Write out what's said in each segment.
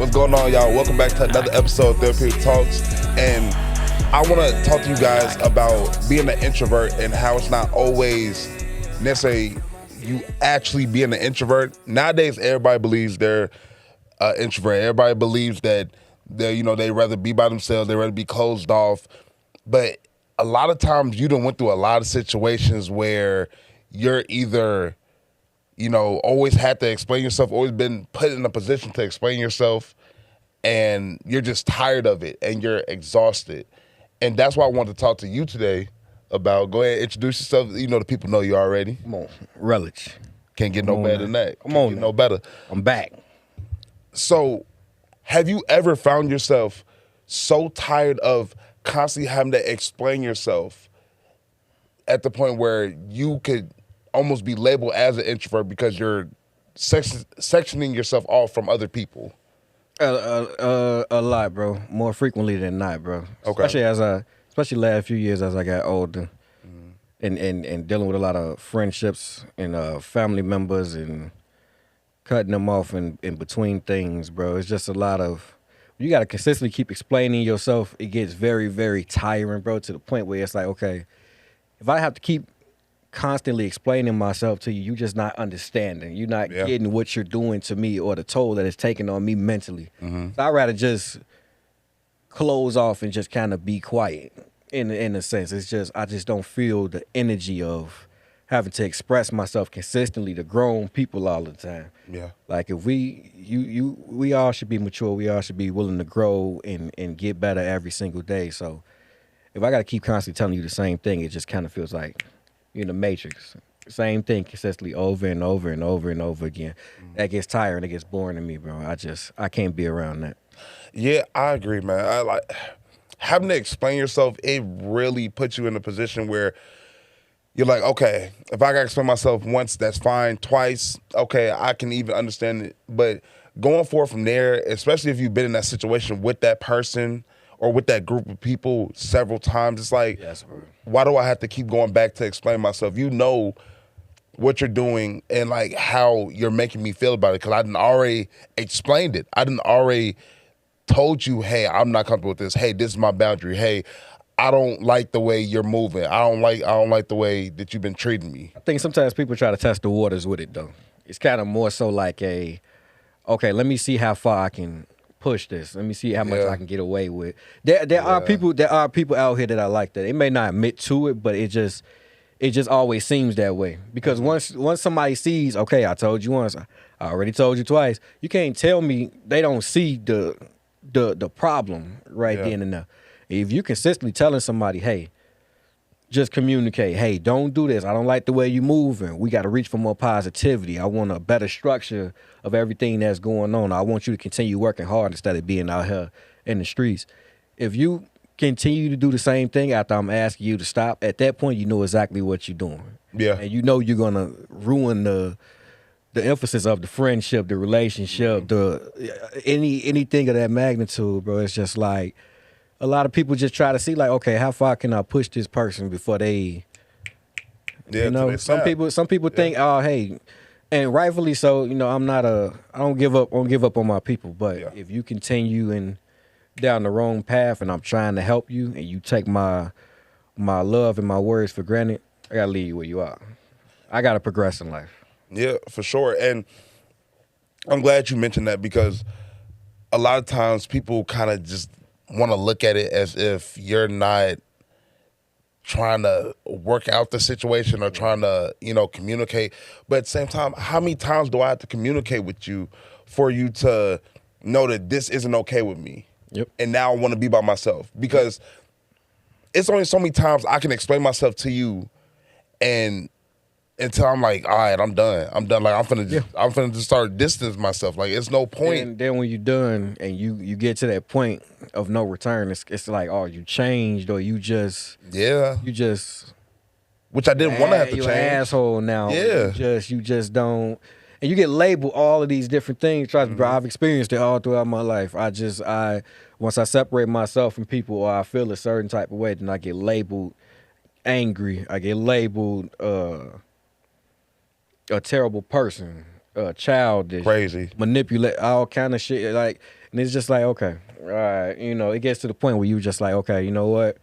What's going on, y'all? Welcome back to another episode of Therapeutic Talks. And I want to talk to you guys about being an introvert and how it's not always necessarily you actually being an introvert. Nowadays, everybody believes they're an introvert. Everybody believes that they rather be by themselves, they rather be closed off. But a lot of times you done went through a lot of situations where you're either always had to explain yourself, always been put in a position to explain yourself, and you're just tired of it and you're exhausted. And that's why I wanted to talk to you today about. Go ahead, introduce yourself. The people know you already. Come on, Rellz. Can't get no better than that. Come on, no better. I'm back. So, have you ever found yourself so tired of constantly having to explain yourself at the point where you could almost be labeled as an introvert because you're sectioning yourself off from other people? A lot, bro. More frequently than not, bro. Okay. Especially last few years as I got older, and dealing with a lot of friendships and family members and cutting them off in between things, bro. It's just a lot of. You got to consistently keep explaining yourself. It gets very, very tiring, bro, to the point where it's like, okay, if I have to keep constantly explaining myself to you, you're just not understanding. You're not getting what you're doing to me or the toll that it's taking on me mentally. So I'd rather just close off and just kind of be quiet in a sense. It's just, I just don't feel the energy of having to express myself consistently to grown people all the time. Yeah. Like if we all should be mature. We all should be willing to grow and get better every single day. So if I got to keep constantly telling you the same thing, it just kind of feels like you're in the Matrix. Same thing consistently over and over and over and over again. That gets tiring. It gets boring to me, bro. I can't be around that. Yeah, I agree, man. I like having to explain yourself. It really puts you in a position where you're like, okay, if I got to explain myself once, that's fine. Twice, okay, I can even understand it. But going forward from there, especially if you've been in that situation with that person or with that group of people several times, it's like, Yes, bro. Why do I have to keep going back to explain myself? You know what you're doing and like how you're making me feel about it, because I done already explained it. I done already told you, hey, I'm not comfortable with this. Hey, this is my boundary. Hey, I don't like the way you're moving. I don't like the way that you've been treating me. I think sometimes people try to test the waters with it, though. It's kind of more so like okay, let me see how far I can push this. Let me see how much I can get away with. There are people out here that are like that. They may not admit to it, but it just always seems that way. Because once somebody sees, okay, I told you once, I already told you twice, you can't tell me they don't see the problem right then and there. If you consistently telling somebody, hey, just communicate. Hey, don't do this. I don't like the way you're moving. We got to reach for more positivity. I want a better structure of everything that's going on. I want you to continue working hard instead of being out here in the streets. If you continue to do the same thing after I'm asking you to stop, at that point, you know exactly what you're doing. Yeah. And you know you're going to ruin the emphasis of the friendship, the relationship, anything of that magnitude, bro. It's just like, a lot of people just try to see, like, okay, how far can I push this person before they, some people think, oh, hey, and rightfully so, I don't give up on my people. But if you continue down the wrong path and I'm trying to help you and you take my love and my words for granted, I gotta leave you where you are. I gotta progress in life. Yeah, for sure. And I'm glad you mentioned that, because a lot of times people kind of just want to look at it as if you're not trying to work out the situation or trying to, communicate. But at the same time, how many times do I have to communicate with you for you to know that this isn't okay with me? Yep. And now I want to be by myself, because it's only so many times I can explain myself to you and until I'm like, all right, I'm done. Like I'm finna just start distancing myself. Like it's no point. And then when you're done and you get to that point of no return, it's like, oh, you changed, or you just which I didn't want to have to you're change. An asshole now. Yeah. You just don't, and you get labeled all of these different things. Trust me, bro, I've experienced it all throughout my life. Once I separate myself from people or I feel a certain type of way, then I get labeled angry. I get labeled a terrible person, childish, Crazy, manipulate, all kind of shit. Like, and it's just like, okay, all right, you know, it gets to the point where you just like, okay, you know what?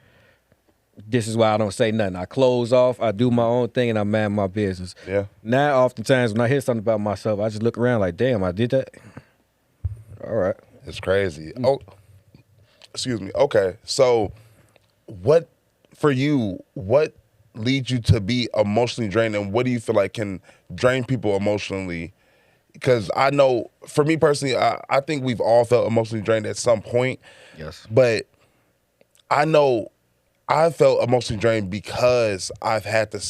This is why I don't say nothing. I close off, I do my own thing, and I mind my business. Yeah. Now, oftentimes, when I hear something about myself, I just look around like, damn, I did that? All right. It's crazy. Oh, excuse me. Okay. So what, for you, what leads you to be emotionally drained, and what do you feel like can drain people emotionally? Because I know, for me personally, I think we've all felt emotionally drained at some point. Yes. But I know I felt emotionally drained because I've had to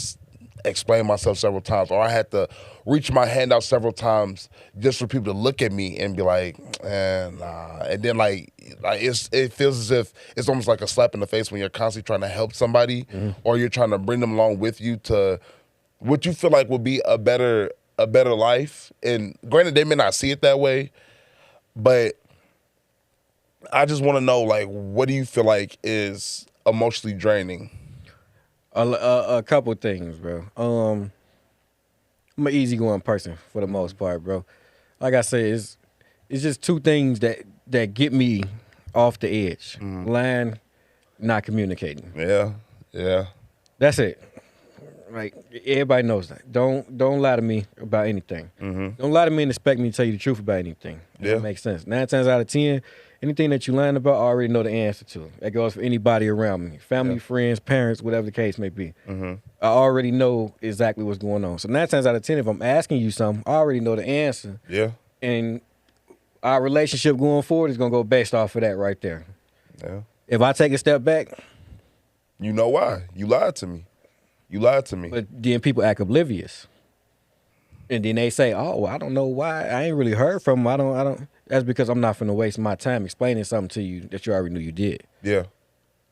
explain myself several times, or I had to reach my hand out several times just for people to look at me and be like, nah. And then like it feels as if it's almost like a slap in the face when you're constantly trying to help somebody, or you're trying to bring them along with you to what you feel like would be a better life. And granted, they may not see it that way, but I just want to know, like, what do you feel like is emotionally draining? A couple things, bro. I'm an easygoing person for the most part, bro. Like I said, it's just two things that get me off the edge. Lying, not communicating. Yeah. That's it. Like, everybody knows that. Don't lie to me about anything. Don't lie to me and expect me to tell you the truth about anything. Yeah. That makes sense. 9 times out of 10, anything that you lying about, I already know the answer to. That goes for anybody around me. Family, friends, parents, whatever the case may be. I already know exactly what's going on. So 9 times out of 10, if I'm asking you something, I already know the answer. Yeah. And our relationship going forward is going to go based off of that right there. Yeah. If I take a step back. You know why? You lied to me. But then people act oblivious. And then they say, oh, I don't know why. I ain't really heard from them. I don't. That's because I'm not finna waste my time explaining something to you that you already knew you did. Yeah.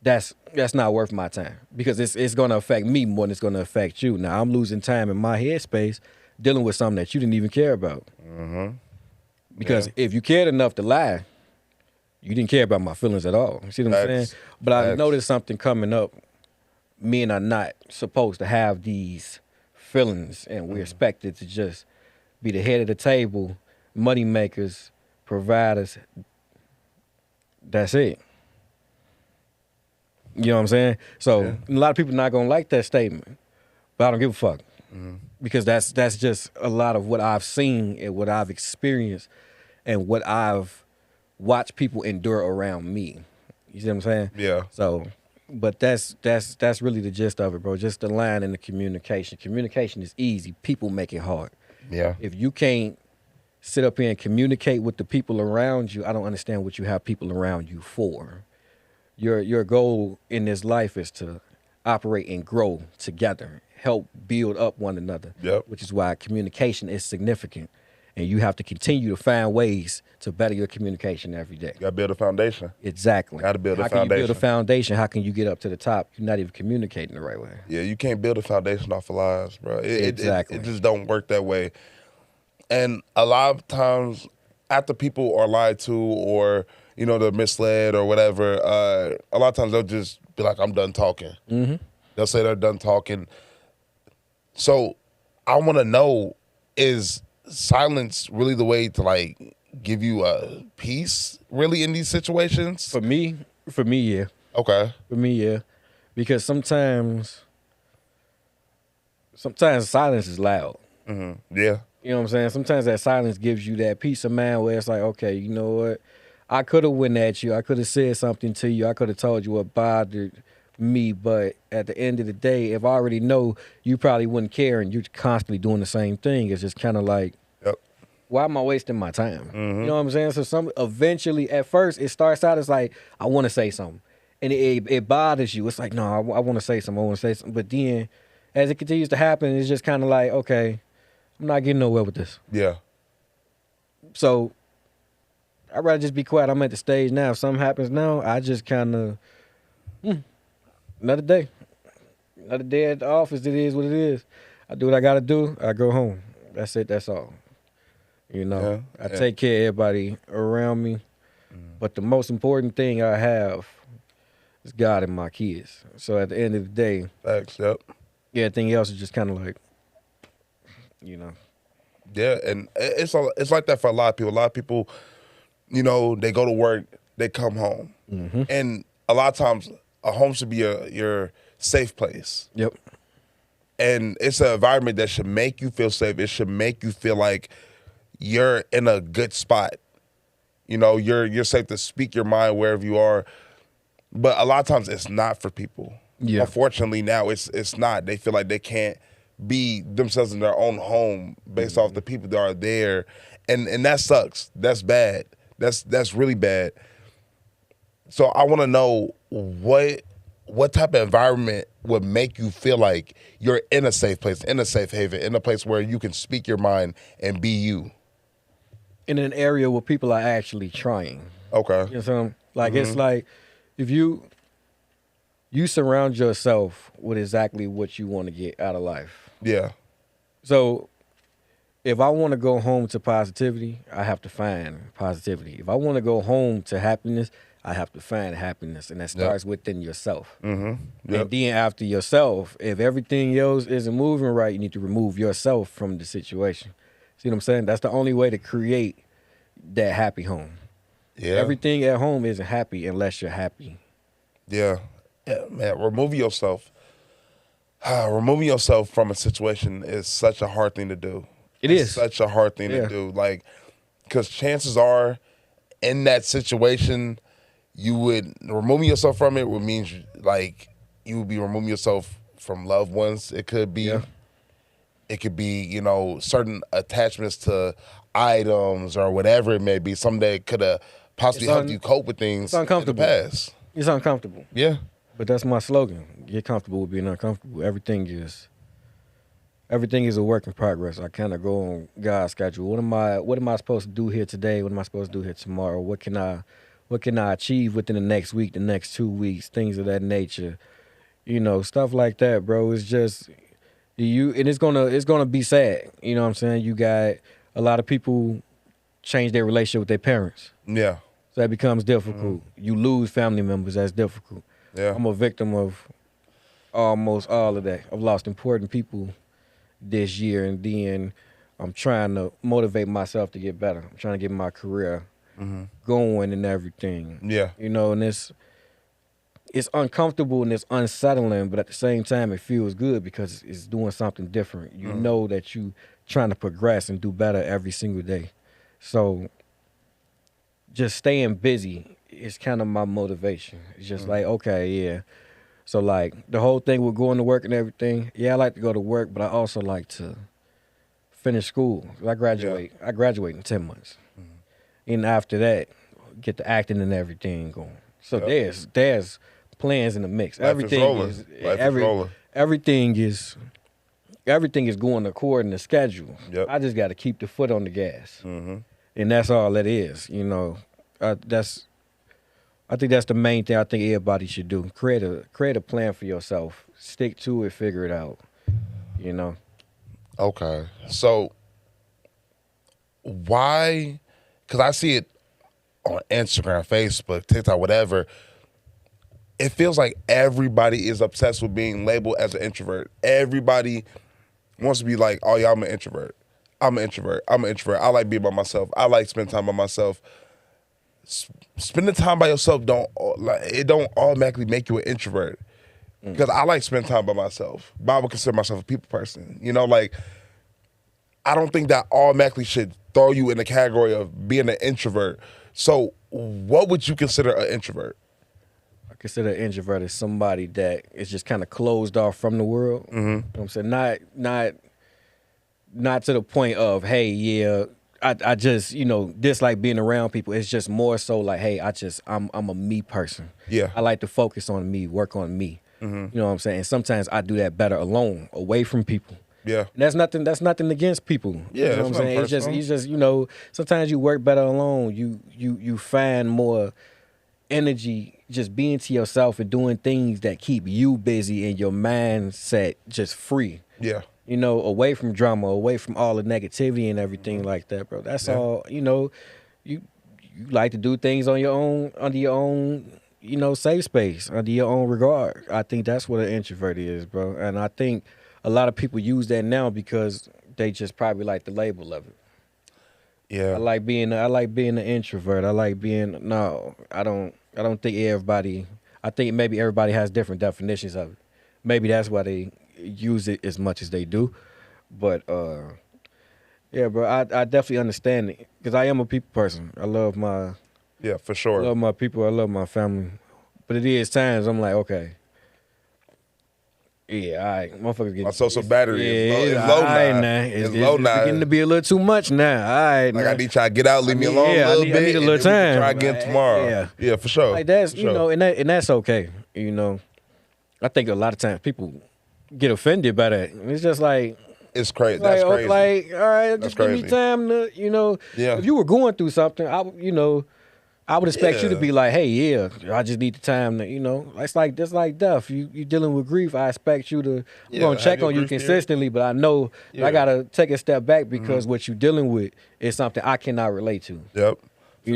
That's not worth my time, because it's gonna affect me more than it's gonna affect you. Now I'm losing time in my headspace dealing with something that you didn't even care about. Because if you cared enough to lie, you didn't care about my feelings at all. You see what I'm saying? But I noticed something coming up. Men are not supposed to have these feelings, and we're expected to just be the head of the table, money makers, providers. That's it. You know what I'm saying? So a lot of people not gonna like that statement, but I don't give a fuck, because that's just a lot of what I've seen and what I've experienced and what I've watched people endure around me. You see what I'm saying? Yeah. So. But that's really the gist of it, bro. Just the line in the communication. Communication is easy. People make it hard. Yeah. If you can't sit up here and communicate with the people around you, I don't understand what you have people around you for. Your goal in this life is to operate and grow together, help build up one another. Yep. Which is why communication is significant. And you have to continue to find ways to better your communication every day. You gotta build a foundation. Exactly. Gotta build a How foundation. can you build a foundation? How can you get up to the top? You're not even communicating the right way. Yeah, you can't build a foundation off of lies, bro. Exactly. It just don't work that way. And a lot of times, after people are lied to, or they're misled or whatever, a lot of times they'll just be like, "I'm done talking." They'll say they're done talking. So I want to know, is silence really the way to like give you a peace really in these situations? For me, yeah. Okay. For me, yeah. Because sometimes silence is loud. Yeah. You know what I'm saying? Sometimes that silence gives you that peace of mind where it's like, okay, you know what? I could have went at you. I could have said something to you. I could have told you what bothered me. But at the end of the day, if I already know, you probably wouldn't care, and you're constantly doing the same thing. It's just kind of like, why am I wasting my time? You know what I'm saying? So eventually, at first, it starts out as like, I want to say something. And it bothers you. It's like, no, I want to say something. But then, as it continues to happen, it's just kind of like, okay, I'm not getting nowhere with this. Yeah. So I'd rather just be quiet. I'm at the stage now. If something happens now, I just kind of, another day. Another day at the office, it is what it is. I do what I got to do. I go home. That's it. That's all. I take care of everybody around me. But the most important thing I have is God and my kids. So at the end of the day, Facts, yep. everything else is just kind of like, Yeah, and it's like that for a lot of people. A lot of people, they go to work, they come home, and a lot of times a home should be your safe place. Yep. And it's an environment that should make you feel safe. It should make you feel like you're in a good spot. You're safe to speak your mind wherever you are. But a lot of times it's not for people. Yeah. Unfortunately, now it's not. They feel like they can't be themselves in their own home based off the people that are there, and that sucks. That's bad. That's really bad. So I want to know what type of environment would make you feel like you're in a safe place, in a safe haven, in a place where you can speak your mind and be you. In an area where people are actually trying. Okay. You know what I'm like? It's like if you surround yourself with exactly what you want to get out of life. Yeah. So if I want to go home to positivity, I have to find positivity. If I want to go home to happiness, I have to find happiness, and that starts within yourself. Mm-hmm. Yep. And then after yourself, if everything else isn't moving right, you need to remove yourself from the situation. See what I'm saying? That's the only way to create that happy home. Yeah. Everything at home isn't happy unless you're happy. Yeah, man. Removing yourself from a situation is such a hard thing to do. It's such a hard thing to do. Like, because chances are, in that situation, you would removing yourself from it would mean like you would be removing yourself from loved ones. It could be. Yeah. It could be, certain attachments to items or whatever it may be. Something that could have possibly helped you cope with things in the past. It's uncomfortable. Yeah. But that's my slogan. Get comfortable with being uncomfortable. Everything is a work in progress. I kind of go on God's schedule. What am I supposed to do here today? What am I supposed to do here tomorrow? What can I achieve within the next week, the next 2 weeks? Things of that nature. Stuff like that, bro. It's just and it's gonna be sad. You know what I'm saying? You got a lot of people change their relationship with their parents. Yeah. So that becomes difficult. You lose family members. That's difficult. Yeah. I'm a victim of almost all of that. I've lost important people this year, and then I'm trying to motivate myself to get better. I'm trying to get my career going and everything. Yeah. And it's uncomfortable and it's unsettling, but at the same time, it feels good because it's doing something different. You know that you trying to progress and do better every single day. So just staying busy is kind of my motivation. It's just like, okay, yeah. So like the whole thing with going to work and everything, I like to go to work, but I also like to finish school. I graduate in 10 months. And after that, get the acting and everything going. So there's plans in the mix. Everything is going according to schedule. Yep. I just got to keep the foot on the gas, and that's all it is. I think that's the main thing. I think everybody should do. Create a plan for yourself. Stick to it. Figure it out. Okay, so why? Because I see it on Instagram, Facebook, TikTok, whatever. It feels like everybody is obsessed with being labeled as an introvert. Everybody wants to be like, oh yeah, I'm an introvert. I'm an introvert. I like being by myself. I like spending time by myself. Spending time by yourself don't automatically make you an introvert. Because I like spending time by myself. But I would consider myself a people person. I don't think that automatically should throw you in the category of being an introvert. So what would you consider an introvert? I consider an introvert as somebody that is just kind of closed off from the world. You know what I'm saying? Not to the point of, hey, yeah, I just, dislike being around people. It's just more so like, hey, I'm a me person. Yeah. I like to focus on me, work on me. You know what I'm saying? And sometimes I do that better alone, away from people. Yeah. And that's nothing against people. Yeah, you know what I'm saying? It's just sometimes you work better alone. You find more energy just being to yourself and doing things that keep you busy and your mindset just free. Yeah. Away from drama, away from all the negativity and everything like that, bro. That's all, you like to do things on your own, under your own, safe space, under your own regard. I think that's what an introvert is, bro. And I think a lot of people use that now because they just probably like the label of it. Yeah. I like being an introvert. I like being I don't think everybody. I think maybe everybody has different definitions of it. Maybe that's why they use it as much as they do. But yeah, bro, I definitely understand it because I am a people person. I love my for sure. I love my people. I love my family. But it is times I'm like, okay. Yeah, all right, motherfuckers getting My social battery is low now. It's low now. It's beginning to be a little too much now. All right, like I need y'all to get out, leave me alone a little bit. I need a little and time. Try again tomorrow. Yeah, for sure. Like that's for sure. and that's okay. I think a lot of times people get offended by that. It's just like it's crazy. That's crazy. Like, all right, that's just give me time to, if you were going through something, I would expect you to be like, hey, yeah, I just need the time to, it's like death. You dealing with grief. I expect you to I'm gonna check on you consistently, but I know I gotta take a step back because what you're dealing with is something I cannot relate to. Yep.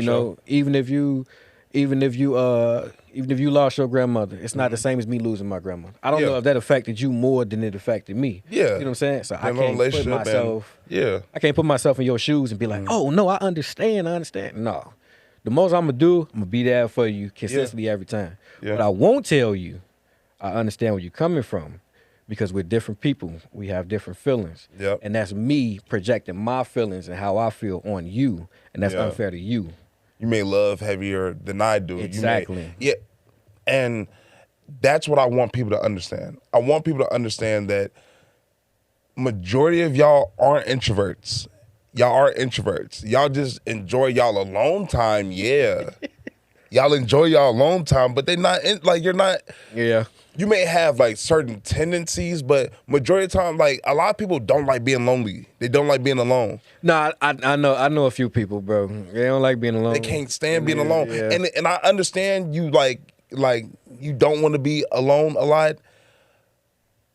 Sure. Even if you lost your grandmother, it's not the same as me losing my grandmother. I don't know if that affected you more than it affected me. Yeah. You know what I'm saying? So I can't put myself I can't put myself in your shoes and be like, oh no, I understand. No. The most I'm gonna do, I'm gonna be there for you consistently every time. Yeah. But I won't tell you, I understand where you're coming from. Because we're different people. We have different feelings. Yep. And that's me projecting my feelings and how I feel on you. And that's unfair to you. You may love heavier than I do. Exactly. And that's what I want people to understand. I want people to understand that majority of y'all aren't introverts. Y'all are introverts. Y'all just enjoy y'all alone time, Y'all enjoy y'all alone time, but they're not, you're not. Yeah. You may have like certain tendencies, but majority of the time, like a lot of people don't like being lonely. They don't like being alone. No, I know a few people, bro. They don't like being alone. They can't stand being alone. Yeah. And I understand you like you don't want to be alone a lot,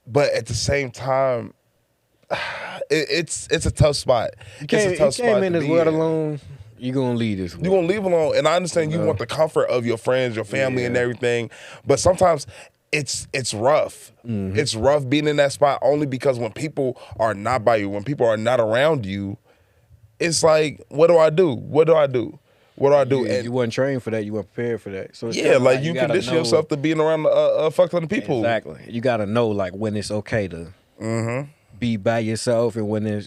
but at the same time, it's a tough spot. You came in this world alone. You're going to leave this world. You're going to leave alone. And I understand you want the comfort of your friends, your family, and everything. But sometimes it's rough. Mm-hmm. It's rough being in that spot only because when people are not by you, when people are not around you, it's like, what do I do? What do I do? What do I do? And you weren't trained for that. You weren't prepared for that. So it's like you condition yourself to being around a fuck ton of people. Exactly. You got to know like when it's okay to be by yourself, and when there's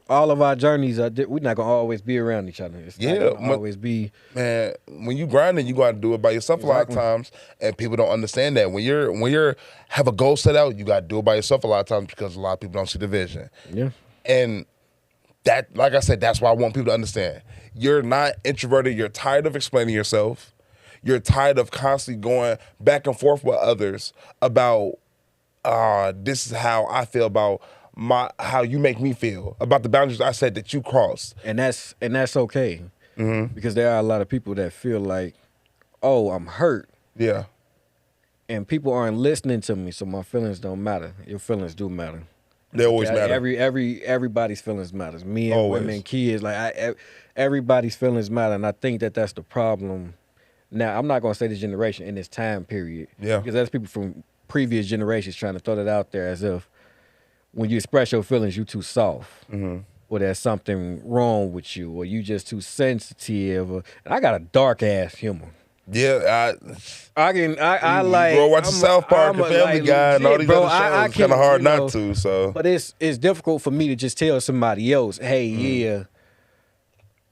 all of our journeys are we're not gonna always be around each other. It's not gonna always be. Man, when you grinding, you gotta do it by yourself a lot of times, and people don't understand that. When you're have a goal set out, you gotta do it by yourself a lot of times because a lot of people don't see the vision. Yeah, and that, like I said, that's why I want people to understand. You're not introverted. You're tired of explaining yourself. You're tired of constantly going back and forth with others about this is how I feel about how you make me feel, about the boundaries I said that you crossed. And that's okay. Because there are a lot of people that feel like, oh, I'm hurt. Yeah. And people aren't listening to me, so my feelings don't matter. Your feelings do matter. They always matter. Everybody's feelings matters. Me and women, kids, everybody's feelings matter. And I think that's the problem. Now, I'm not going to say this generation, in this time period. Yeah. Because there's people from previous generations trying to throw that out there as if when you express your feelings, you too soft, or there's something wrong with you, or you just too sensitive. And I got a dark ass humor. Yeah, I like. Bro, watch South Park and Family Guy and all these other shows. It's kind of hard not to. So, but it's difficult for me to just tell somebody else, hey,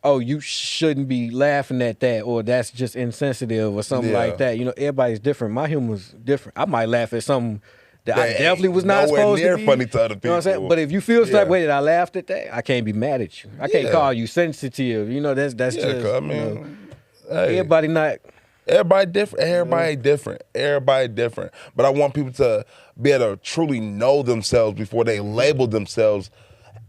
oh, you shouldn't be laughing at that, or that's just insensitive, or something like that. Everybody's different. My humor's different. I might laugh at something that I definitely was not supposed to be funny to other people. You know what I'm saying? But if you feel that way that I laughed at that, I can't be mad at you. I can't call you sensitive. That's just. I mean, everybody not. Everybody different. Everybody different. But I want people to be able to truly know themselves before they label themselves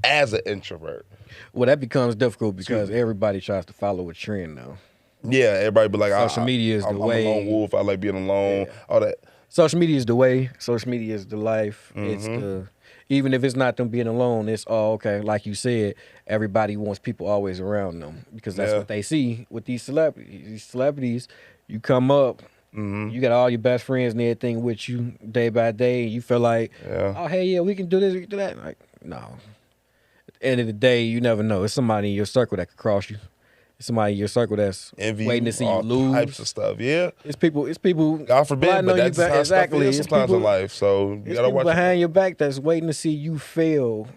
as an introvert. Well, that becomes difficult because everybody tries to follow a trend now. Yeah, everybody be like, social media is the way. I'm a lone wolf. I like being alone. All that. Social media is the way. Social media is the life. It's even if it's not them being alone, it's okay. Like you said, everybody wants people always around them because that's what they see with these celebrities. These celebrities, you come up, you got all your best friends and everything with you day by day. You feel like, oh, hey, yeah, we can do this, we can do that. Like, no. At the end of the day, you never know. It's somebody in your circle that could cross you. It's somebody in your circle that's Envy waiting to see you all lose. types of stuff. Yeah. It's people. God forbid, lying but on you that's back. how Exactly. stuff is It's sometimes people, in life. So you it's gotta people watch behind your back that's waiting to see you fail,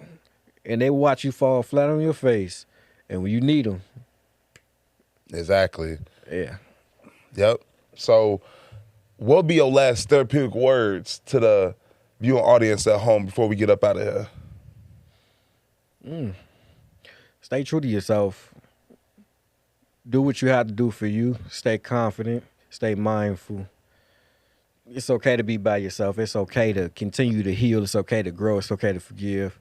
and they watch you fall flat on your face. And when you need them, Exactly. yeah. Yep. So, what'll be your last therapeutic words to the viewing audience at home before we get up out of here? Stay true to yourself. Do what you have to do for you. Stay confident. Stay mindful. It's okay to be by yourself. It's okay to continue to heal. It's okay to grow. It's okay to forgive.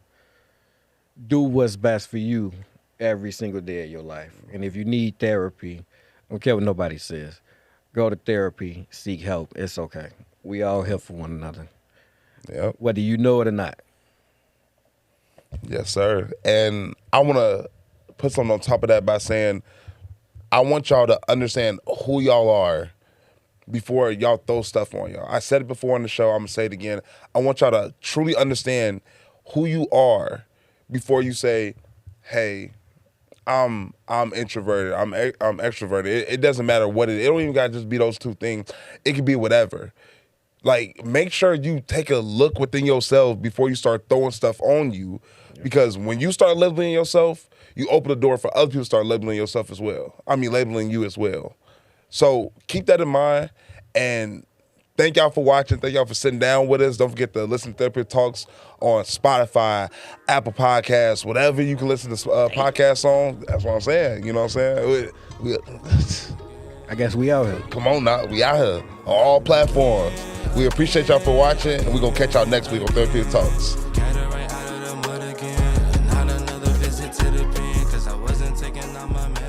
Do what's best for you every single day of your life. And if you need therapy, I don't care what nobody says. Go to therapy. Seek help. It's okay. We all here for one another. Yep. Whether you know it or not. Yes, sir. And I want to put something on top of that by saying, I want y'all to understand who y'all are before y'all throw stuff on y'all. I said it before on the show. I'm going to say it again. I want y'all to truly understand who you are before you say, hey, I'm introverted. I'm extroverted. It doesn't matter what it don't even got to just be those two things. It could be whatever. Like, make sure you take a look within yourself before you start throwing stuff on you. Because when you start labeling yourself, you open the door for other people to start labeling yourself as well. Labeling you as well. So keep that in mind. And thank y'all for watching. Thank y'all for sitting down with us. Don't forget to listen to Therapeutic Talks on Spotify, Apple Podcasts, whatever you can listen to podcasts on. That's what I'm saying. You know what I'm saying? I guess we out here. Come on now. We out here on all platforms. We appreciate y'all for watching, and we're going to catch y'all next week on Therapeutic Talks. Gotta right out of the mud again. Not another visit to the pen, cause I wasn't taking out my man.